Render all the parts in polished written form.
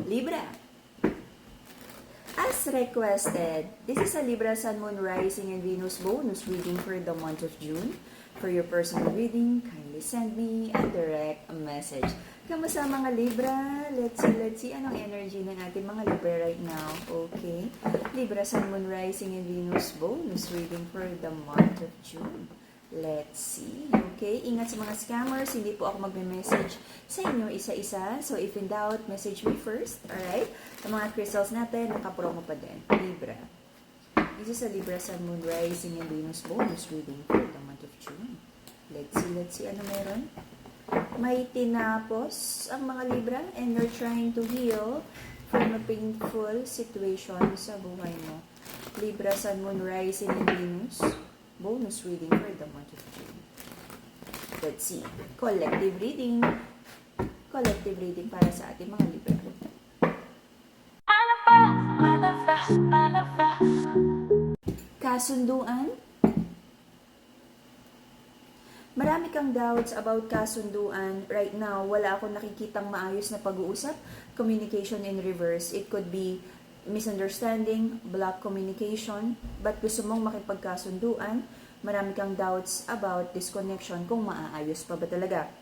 Libra. As requested, this is a Libra Sun, Moon, Rising, and Venus bonus reading for the month of June. For your personal reading, kindly send me a direct message. Kamusta mga Libra? Let's see anong energy ng ating mga Libra right now. Okay. Libra Sun, Moon, Rising, and Venus bonus reading for the month of June. Let's see. Okay, ingat sa mga scammers. Hindi po ako magme-message sa inyo isa-isa. So, if in doubt, message me first. Alright? Ang mga crystals natin, nakapromo pa din. Libra. This is a Libra Sun, Moon, Rising, and Venus bonus reading for the month of June. Let's see. Ano meron? May tinapos ang mga Libra and you're trying to heal from a painful situation sa buhay mo. Libra Sun, Moon, Rising, and Venus bonus reading for the month of June. Let's see. Collective reading. Collective reading para sa ating mga Libra. Kasunduan. Marami kang doubts about kasunduan. Right now, wala akong nakikitang maayos na pag-uusap. Communication in reverse. It could be misunderstanding, block communication, but gusto mong makipagkasunduan, marami kang doubts about this connection kung maaayos pa ba talaga.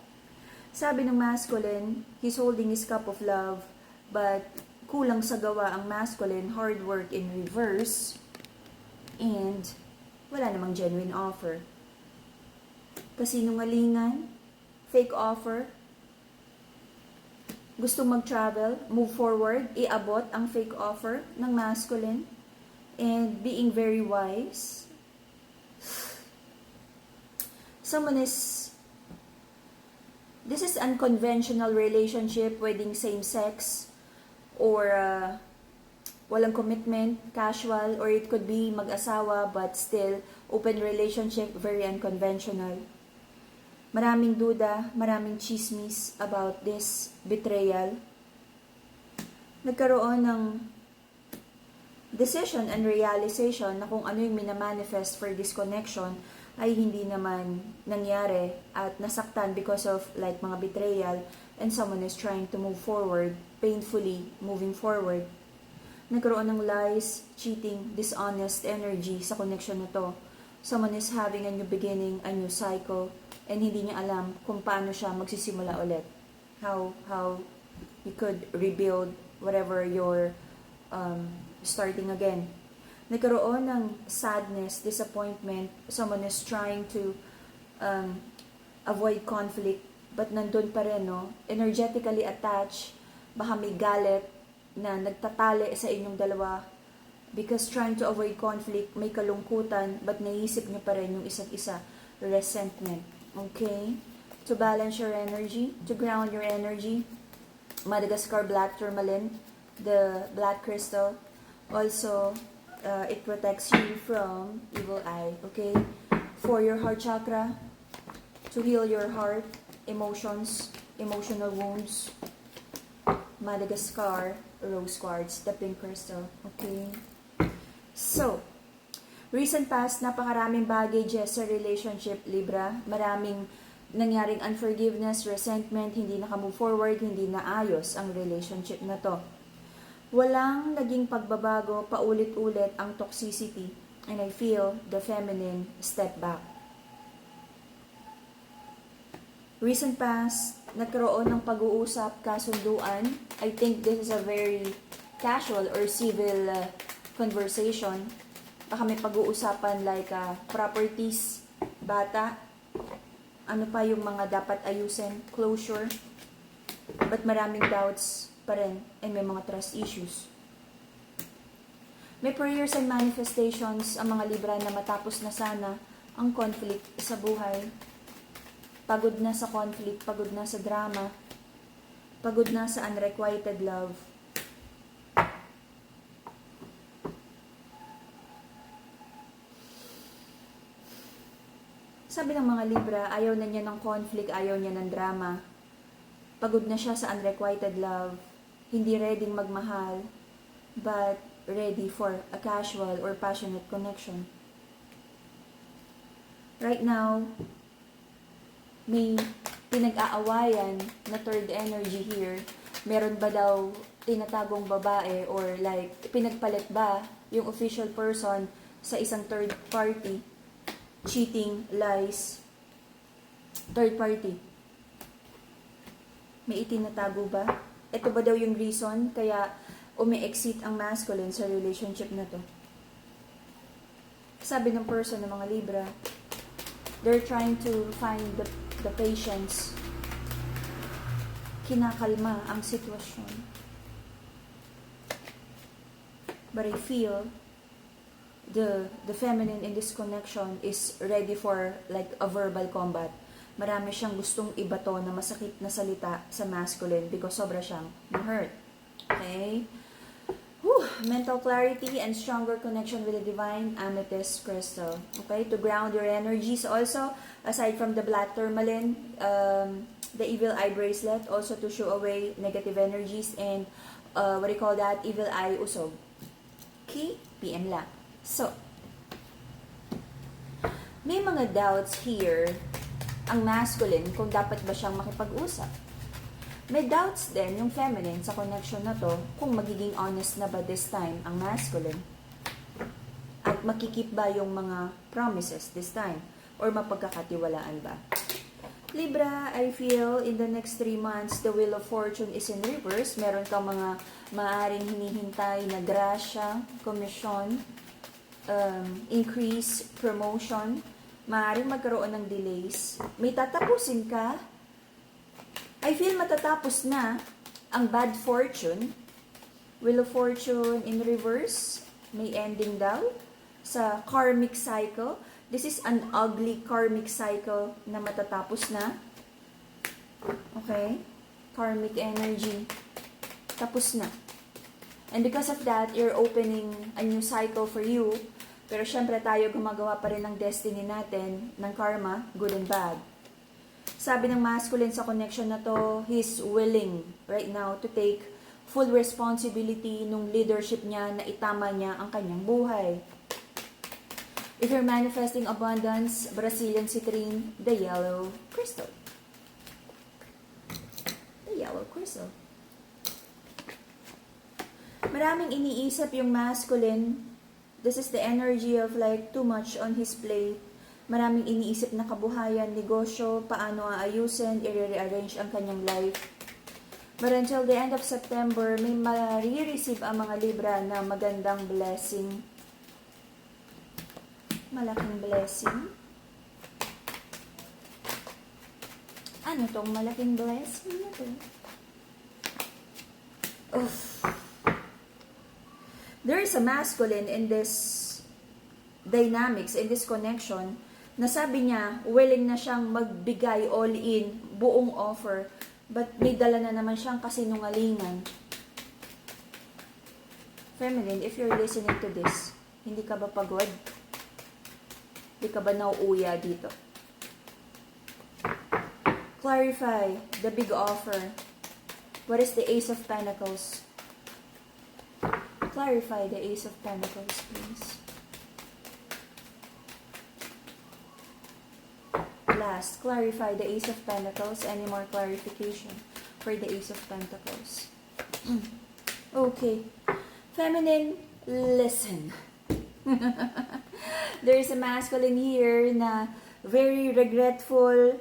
Sabi ng masculine, he's holding his cup of love, but kulang sa gawa ang masculine, hard work in reverse, and wala namang genuine offer. Kasinungalingan, fake offer, gustong mag-travel, move forward, iabot ang fake offer ng masculine, and being very wise. This is unconventional relationship, pwedeng same-sex, or walang commitment, casual, or it could be mag-asawa, but still, open relationship, very unconventional. Maraming duda, maraming chismis about this betrayal. Nagkaroon ng decision and realization na kung ano yung minamanifest for this connection ay hindi naman nangyari at nasaktan because of like mga betrayal, and someone is trying to move forward, painfully moving forward. Nagkaroon ng lies, cheating, dishonest energy sa connection na to. Someone is having a new beginning, a new cycle, and hindi niya alam kung paano siya magsisimula ulit. How you could rebuild whatever you're starting again. Nagkaroon ng sadness, disappointment. Someone is trying to avoid conflict, but nandun pa rin, no? Energetically attached, baka may galit na nagtatali sa inyong dalawa. Because trying to avoid conflict, may kalungkutan, but naisip niyo pa rin yung isa't isa. Resentment. Okay? To balance your energy, to ground your energy, Madagascar Black Tourmaline, the black crystal. Also, it protects you from evil eye. Okay? For your heart chakra, to heal your heart, emotions, emotional wounds, Madagascar Rose Quartz, the pink crystal. Okay? So, recent past, napakaraming baggages sa relationship, Libra. Maraming nangyaring unforgiveness, resentment, hindi nakamove forward, hindi naayos ang relationship na to. Walang naging pagbabago, paulit-ulit ang toxicity, and I feel the feminine step back. Recent past, nagkaroon ng pag-uusap, kasunduan. I think this is a very casual or civil conversation. Baka may pag-uusapan like properties, bata, ano pa yung mga dapat ayusin, closure, but maraming doubts pa rin, and may mga trust issues. May prayers and manifestations ang mga Libra na matapos na sana ang conflict sa buhay. Pagod na sa conflict, pagod na sa drama, pagod na sa unrequited love. Sabi ng mga Libra, ayaw na niya ng conflict, ayaw niya ng drama. Pagod na siya sa unrequited love. Hindi ready magmahal, but ready for a casual or passionate connection. Right now, may pinag-aawayan na third energy here. Meron ba daw tinatagong babae or like pinagpalit ba yung official person sa isang third party, cheating, lies, third party. May itinatago ba? Ito ba daw yung reason kaya umi-exit ang masculine sa relationship na to? Sabi ng person ng mga Libra, they're trying to find the patience. Kinakalma ang sitwasyon. But I feel the feminine in this connection is ready for like a verbal combat. Marami siyang gustong ibato na masakit na salita sa masculine because sobra siyang hurt. Okay? Mental clarity and stronger connection with the divine amethyst crystal. Okay? To ground your energies also, aside from the black tourmaline, the evil eye bracelet, also to shoo away negative energies and what do you call that? Evil eye usog. Okay? PM lang. So, may mga doubts here ang masculine kung dapat ba siyang makipag-usap. May doubts din yung feminine sa connection na to kung magiging honest na ba this time ang masculine. At makikip ba yung mga promises this time or mapagkakatiwalaan ba. Libra, I feel in the next 3 months, the Wheel of Fortune is in reverse. Meron kang mga maaring hinihintay na grasya, komisyon, increase, promotion. Maaring magkaroon ng delays. May tatapusin ka. I feel matatapos na ang bad fortune. Wheel of Fortune in reverse. May ending daw sa karmic cycle. This is an ugly karmic cycle na matatapos na. Okay? Karmic energy. Tapos na. And because of that, you're opening a new cycle for you. Pero syempre tayo gumagawa pa rin ng destiny natin, ng karma, good and bad. Sabi ng masculine sa connection na to, he's willing right now to take full responsibility nung leadership niya na itama niya ang kanyang buhay. If you're manifesting abundance, Brazilian citrine, the yellow crystal. The yellow crystal. Maraming iniisip yung masculine. This is the energy of like too much on his plate. Maraming iniisip na kabuhayan, negosyo, paano aayusin, i-rearrange ang kanyang life. But until the end of September, may marireceive ang mga Libra na magandang blessing. Malaking blessing. Ano tong malaking blessing na to? There is a masculine in this dynamics, in this connection, na sabi niya, willing na siyang magbigay all in, buong offer, but may dala na naman siyang kasinungalingan. Feminine, if you're listening to this, hindi ka ba pagod? Hindi ka ba nauuya dito? Clarify the big offer. What is the Ace of Pentacles? Clarify the Ace of Pentacles, please. Last, clarify the Ace of Pentacles. Any more clarification for the Ace of Pentacles? Okay. Feminine, listen. There is a masculine here na very regretful.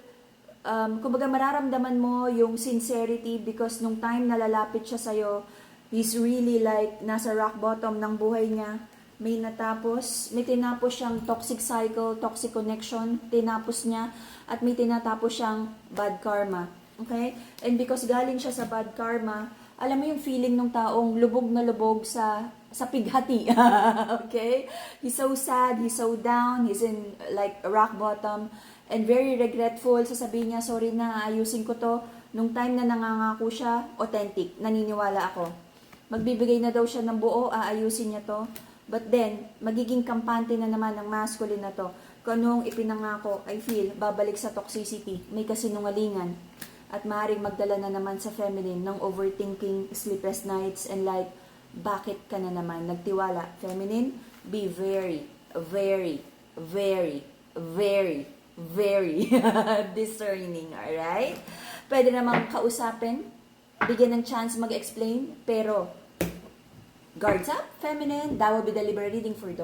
Kumbaga mararamdaman mo yung sincerity because nung time na lalapit siya sa'yo, he's really like nasa rock bottom ng buhay niya. May tinapos siyang toxic cycle, toxic connection, tinapos niya, at may tinatapos siyang bad karma. Okay? And because galing siya sa bad karma, alam mo yung feeling ng taong lubog na lubog sa pighati. Okay? He's so sad, he's so down, he's in like rock bottom, and very regretful. Sasabihin niya, sorry na, ayusin ko to. Nung time na nangangako siya, authentic, naniniwala ako. Magbibigay na daw siya ng buo, aayusin niya to. But then, magiging kampante na naman ng masculine na to. Kung anong ipinangako, I feel, babalik sa toxicity, may kasinungalingan. At maaaring magdala na naman sa feminine ng overthinking, sleepless nights, and like, bakit ka na naman nagtiwala? Feminine, be very, very, very, very, very discerning, alright? Pwede namang kausapin bigyan ng chance mag-explain, pero guards up, feminine, that will be the Libra reading for the